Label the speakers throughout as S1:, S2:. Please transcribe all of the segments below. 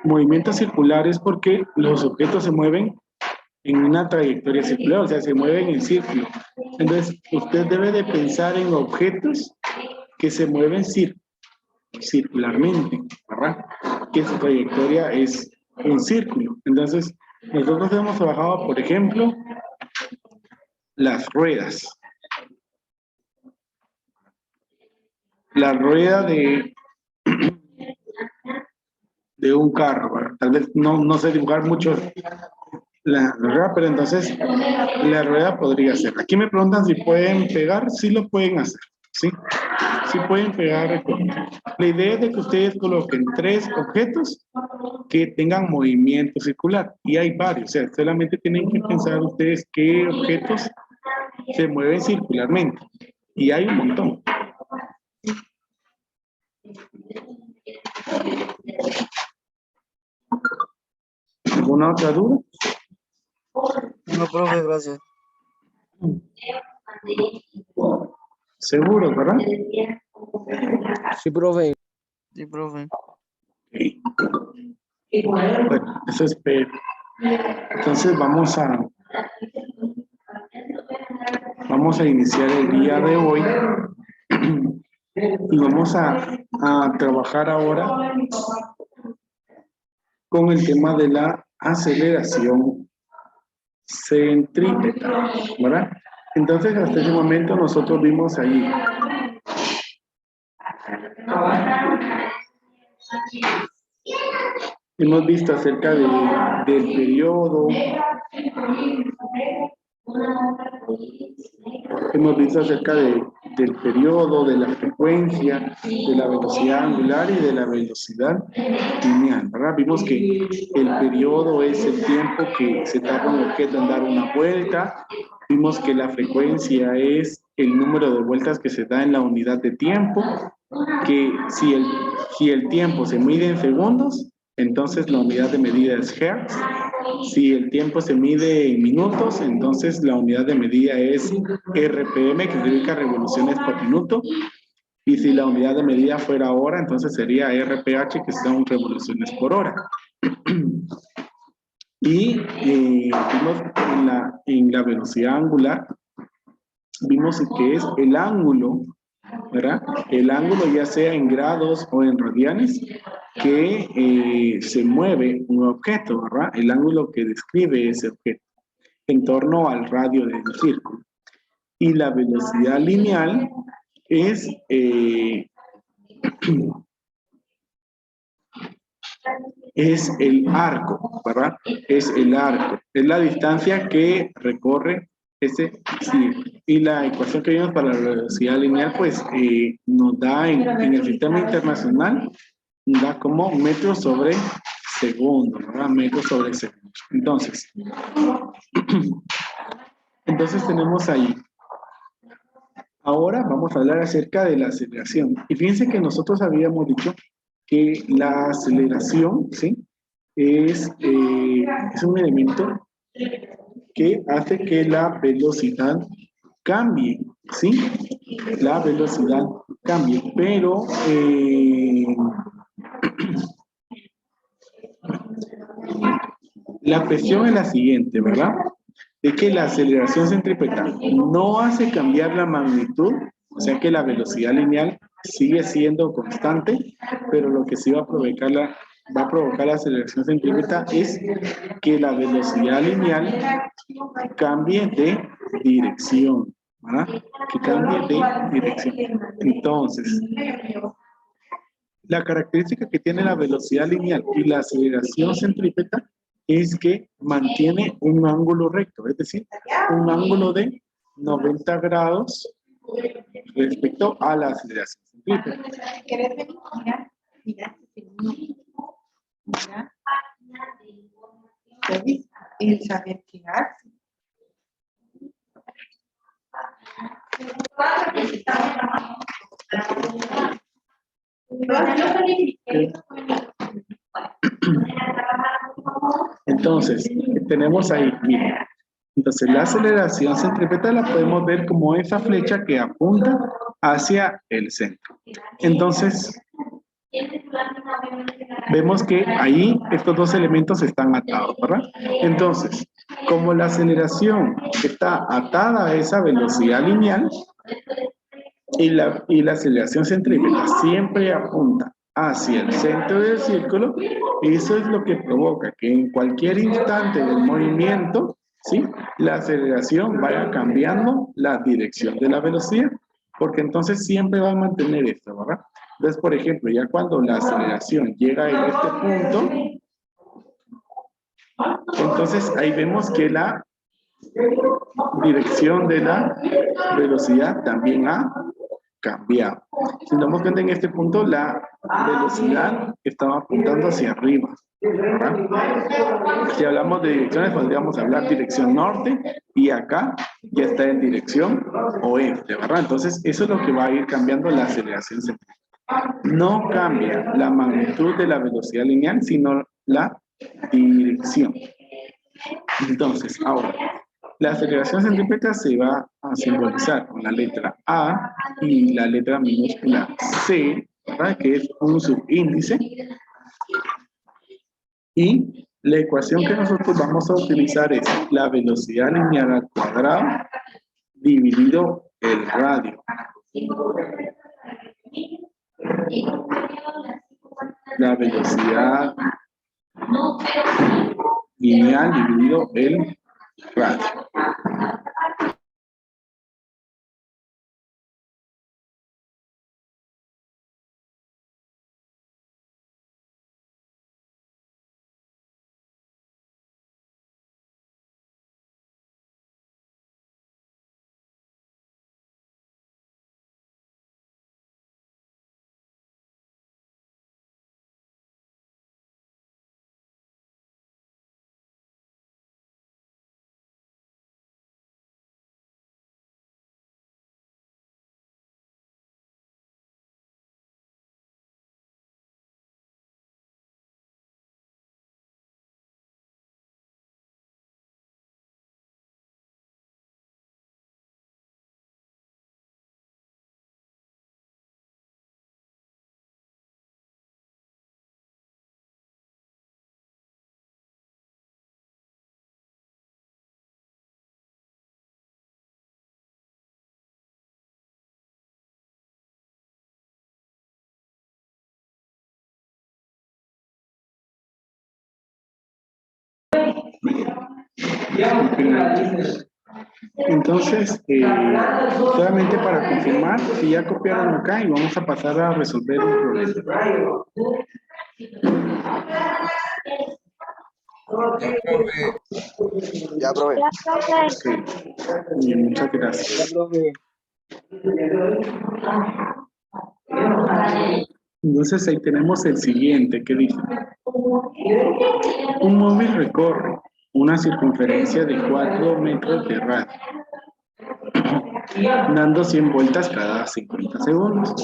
S1: Movimientos circulares porque los objetos se mueven en una trayectoria circular, o sea, se mueven en círculo. Entonces, usted debe de pensar en objetos que se mueven circularmente, ¿verdad? Que su trayectoria es un círculo. Entonces, nosotros hemos trabajado, por ejemplo, las ruedas. La rueda de un carro, ¿verdad? Tal vez no sé dibujar mucho la rueda, pero entonces la rueda podría ser. Aquí me preguntan si pueden pegar, sí lo pueden hacer, ¿sí? Sí pueden pegar. La idea es de que ustedes coloquen 3 objetos que tengan movimiento circular, y hay varios, o sea, solamente tienen que pensar ustedes qué objetos se mueven circularmente, y hay un montón. ¿Alguna otra duda?
S2: No, profe, gracias.
S1: Seguro, ¿verdad?
S2: Sí, profe. Sí, profe.
S1: Sí. Bueno, eso espero. Entonces vamos a iniciar el día de hoy y vamos a trabajar ahora con el tema de la aceleración centrípeta, ¿verdad? Entonces, hasta ese momento nosotros vimos ahí hemos visto acerca del periodo, hemos visto acerca del periodo, de la frecuencia, de la velocidad angular y de la velocidad lineal, ¿verdad? Vimos que el periodo es el tiempo que se tarda un objeto en dar una vuelta. Vimos que la frecuencia es el número de vueltas que se da en la unidad de tiempo, que si el tiempo se mide en segundos, entonces la unidad de medida es hertz. Si el tiempo se mide en minutos, entonces la unidad de medida es RPM, que significa revoluciones por minuto. Y si la unidad de medida fuera hora, entonces sería RPH, que son revoluciones por hora. Y vimos en la velocidad angular, vimos que es el ángulo, ¿verdad? El ángulo, ya sea en grados o en radianes, que se mueve un objeto, ¿verdad? El ángulo que describe ese objeto en torno al radio del círculo. Y la velocidad lineal es el arco, ¿verdad? Es el arco, es la distancia que recorre ese círculo. Y la ecuación que vimos para la velocidad lineal, pues nos da en el sistema internacional, da como metros sobre segundo, ¿verdad? Metros sobre segundo. Entonces tenemos ahí. Ahora vamos a hablar acerca de la aceleración. Y fíjense que nosotros habíamos dicho que la aceleración, ¿sí? Es un elemento que hace que la velocidad cambie, ¿sí? La velocidad cambie, pero la cuestión es la siguiente, ¿verdad? De que la aceleración centrípeta no hace cambiar la magnitud, o sea que la velocidad lineal sigue siendo constante, pero lo que sí va a provocar la aceleración centrípeta es que la velocidad lineal cambie de dirección, ¿verdad? Que cambie de dirección. Entonces, la característica que tiene la velocidad lineal y la aceleración centrípeta es que mantiene un ángulo recto, es decir, un ángulo de 90 grados respecto a la aceleración centrípeta.
S3: El saber qué hace.
S1: Entonces, tenemos ahí, mira. Entonces, la aceleración centrípeta la podemos ver como esa flecha que apunta hacia el centro. Entonces, Vemos que ahí estos dos elementos están atados, ¿verdad? Entonces, como la aceleración está atada a esa velocidad lineal y la aceleración centrípeta siempre apunta hacia el centro del círculo, eso es lo que provoca que en cualquier instante del movimiento, ¿sí?, la aceleración vaya cambiando la dirección de la velocidad, porque entonces siempre va a mantener esto, ¿verdad? Entonces, por ejemplo, ya cuando la aceleración llega a este punto, entonces ahí vemos que la dirección de la velocidad también ha cambiado. Si nos damos cuenta, en este punto la velocidad estaba apuntando hacia arriba, ¿verdad? Si hablamos de direcciones, podríamos hablar dirección norte, y acá ya está en dirección oeste, ¿verdad? Entonces eso es lo que va a ir cambiando la aceleración centrípeta. No cambia la magnitud de la velocidad lineal, sino la dirección. Entonces, ahora, la aceleración centrípeta se va a simbolizar con la letra A y la letra minúscula C, ¿verdad?, que es un subíndice. Y la ecuación que nosotros vamos a utilizar es la velocidad lineal al cuadrado dividido el radio. La velocidad lineal dividido el radio. Entonces, solamente para confirmar si ya copiaron acá, y vamos a pasar a resolver un problema.
S2: Ya, profe.
S1: Okay. Bien, muchas gracias.
S2: Ya, profe.
S1: Entonces ahí tenemos el siguiente que dice: un móvil recorre una circunferencia de 4 metros de radio, dando 100 vueltas cada 50 segundos.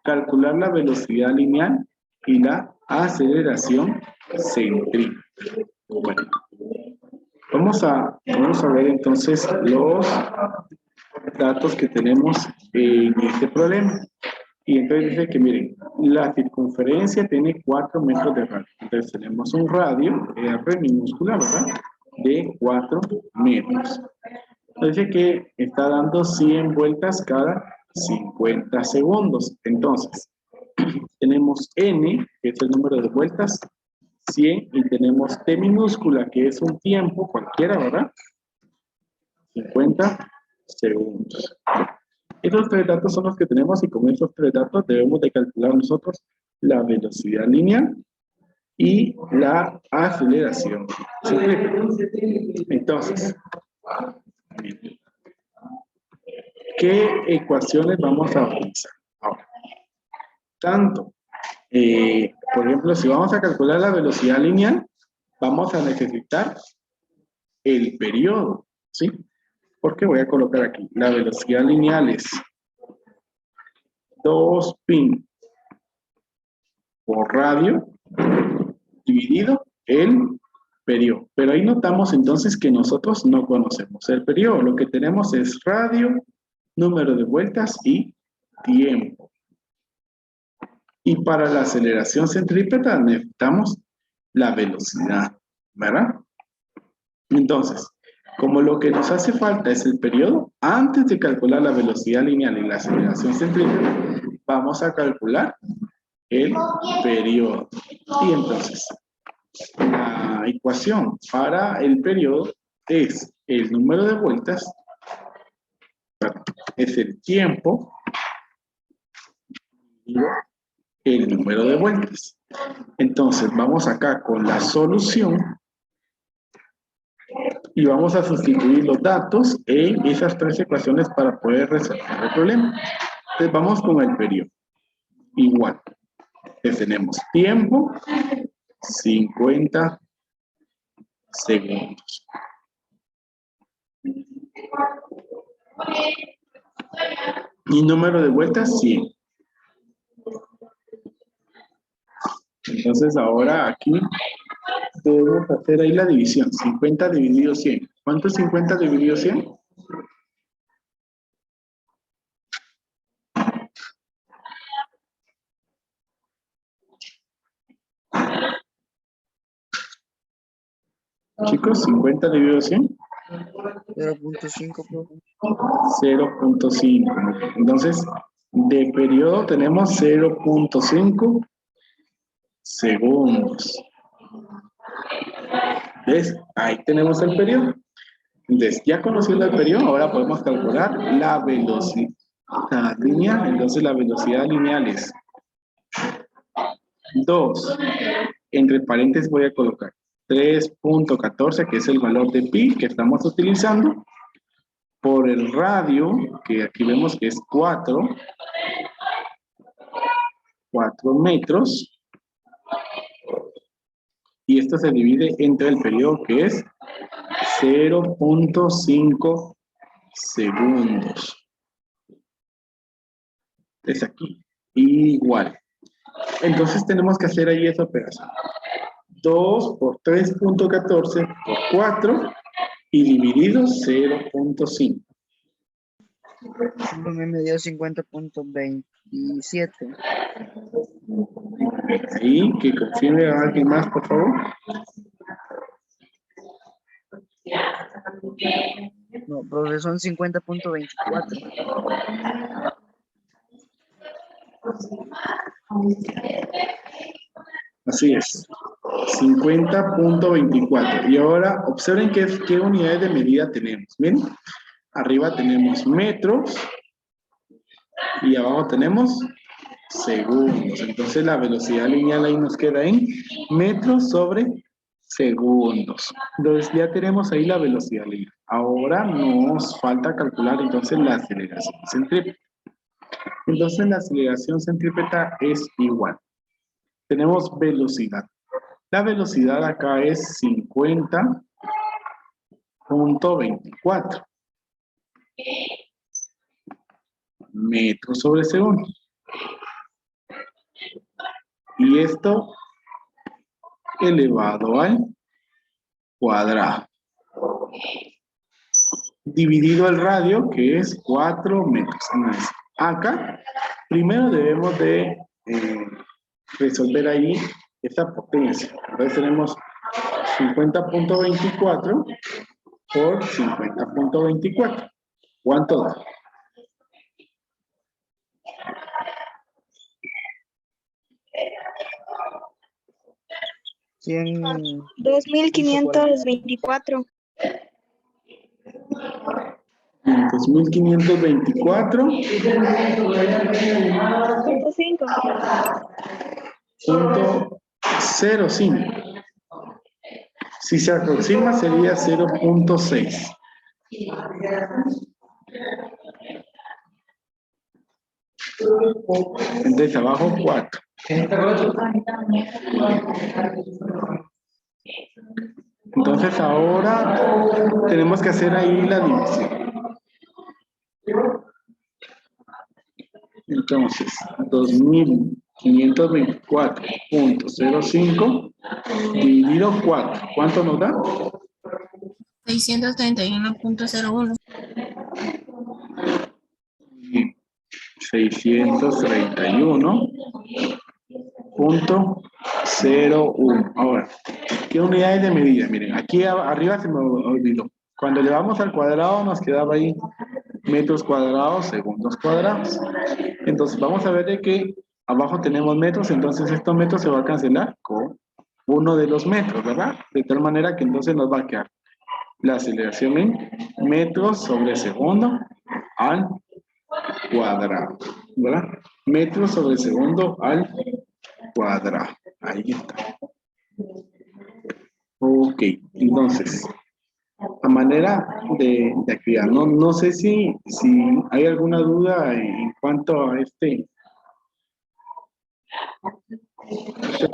S1: Calcular la velocidad lineal y la aceleración centrípeta. Bueno, vamos a ver entonces los datos que tenemos en este problema. Y entonces dice que, miren, la circunferencia tiene 4 metros de radio. Entonces tenemos un radio, R minúscula, ¿verdad?, de 4 metros. Dice que está dando 100 vueltas cada 50 segundos. Entonces, tenemos N, que es el número de vueltas, 100, y tenemos T minúscula, que es un tiempo cualquiera, ¿verdad?, 50 segundos. Estos tres datos son los que tenemos, y con estos tres datos debemos de calcular nosotros la velocidad lineal y la aceleración centrípeta. Entonces, ¿qué ecuaciones vamos a utilizar? Ahora, tanto, por ejemplo, si vamos a calcular la velocidad lineal, vamos a necesitar el periodo, ¿sí? Porque voy a colocar aquí, la velocidad lineal es 2π por radio dividido el periodo. Pero ahí notamos entonces que nosotros no conocemos el periodo. Lo que tenemos es radio, número de vueltas y tiempo. Y para la aceleración centrípeta necesitamos la velocidad, ¿verdad? Entonces, como lo que nos hace falta es el periodo, antes de calcular la velocidad lineal y la aceleración centrípeta, vamos a calcular el periodo. Y entonces, la ecuación para el periodo es el número de vueltas, es el tiempo, dividido el número de vueltas. Entonces, vamos acá con la solución y vamos a sustituir los datos en esas tres ecuaciones para poder resolver el problema. Entonces, vamos con el periodo. Igual. Entonces, tenemos tiempo, 50 segundos. Y número de vueltas, 100. Entonces, ahora aquí debemos hacer ahí la división. 50 dividido 100. ¿Cuánto es 50 dividido 100? Chicos, 50 dividido 100.
S2: 0.5, profe.
S1: 0.5. Entonces, de periodo tenemos 0.5 segundos. ¿Ves? Ahí tenemos el periodo. Entonces, ya conociendo el periodo, ahora podemos calcular la velocidad lineal. Entonces, la velocidad lineal es 2. Entre paréntesis voy a colocar 3.14, que es el valor de pi que estamos utilizando, por el radio, que aquí vemos que es 4 metros, y esto se divide entre el periodo que es 0.5 segundos. Es aquí, igual. Entonces tenemos que hacer ahí esa operación. 2 por 3.14 por 4 y dividido 0.5.
S2: Me dio 50.27.
S1: Ahí, que confirme a alguien más, por favor.
S2: No, profe, son 50.24.
S1: Así es. 50.24. Y ahora observen qué unidades de medida tenemos. Miren, arriba tenemos metros y abajo tenemos segundos. Entonces la velocidad lineal ahí nos queda en metros sobre segundos. Entonces ya tenemos ahí la velocidad lineal. Ahora nos falta calcular entonces la aceleración centrípeta. Entonces la aceleración centrípeta es igual. Tenemos velocidad. La velocidad acá es 50.24 metros sobre segundo. Y esto elevado al cuadrado. Dividido el radio, que es 4 metros. Acá, primero debemos de resolver ahí esta potencia. Entonces tenemos 50.24 por 50.24. ¿Cuánto da?
S2: ¿Quién?
S4: 2524.
S1: 2524. 0.05. Si se aproxima sería 0.6. Entonces abajo 4. Entonces ahora tenemos que hacer ahí la división. Entonces 2524.05 dividido 4. ¿Cuánto nos da?
S4: 631.01.
S1: 631.01 0.01. Ahora, ¿qué unidades de medida? Miren, aquí arriba se me olvidó. Cuando le vamos al cuadrado nos quedaba ahí metros cuadrados, segundos cuadrados. Entonces vamos a ver de que abajo tenemos metros, entonces estos metros se va a cancelar con uno de los metros, ¿verdad? De tal manera que entonces nos va a quedar la aceleración en metros sobre segundo al cuadrado, ¿verdad? Metros sobre segundo al cuadrado. Ahí está. Ok, entonces, a manera de actividad, no sé si hay alguna duda en cuanto a este.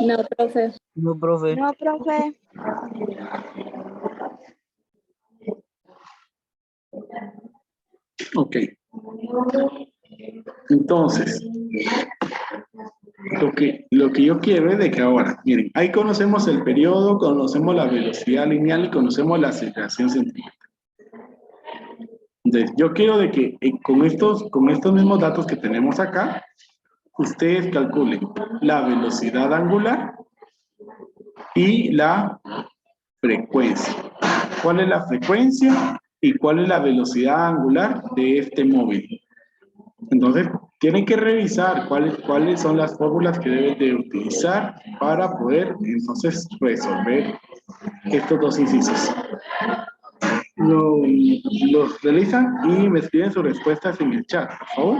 S4: No, profe.
S2: No, profe.
S5: No, profe.
S1: Ok. Entonces, lo que yo quiero es de que ahora, miren, ahí conocemos el periodo, conocemos la velocidad lineal y conocemos la aceleración centrípeta. Entonces, yo quiero de que con estos mismos datos que tenemos acá, ustedes calculen la velocidad angular y la frecuencia. ¿Cuál es la frecuencia y cuál es la velocidad angular de este móvil? Entonces, tienen que revisar cuáles son las fórmulas que deben de utilizar para poder entonces resolver estos dos incisos. Los realizan y me escriben sus respuestas en el chat, por favor.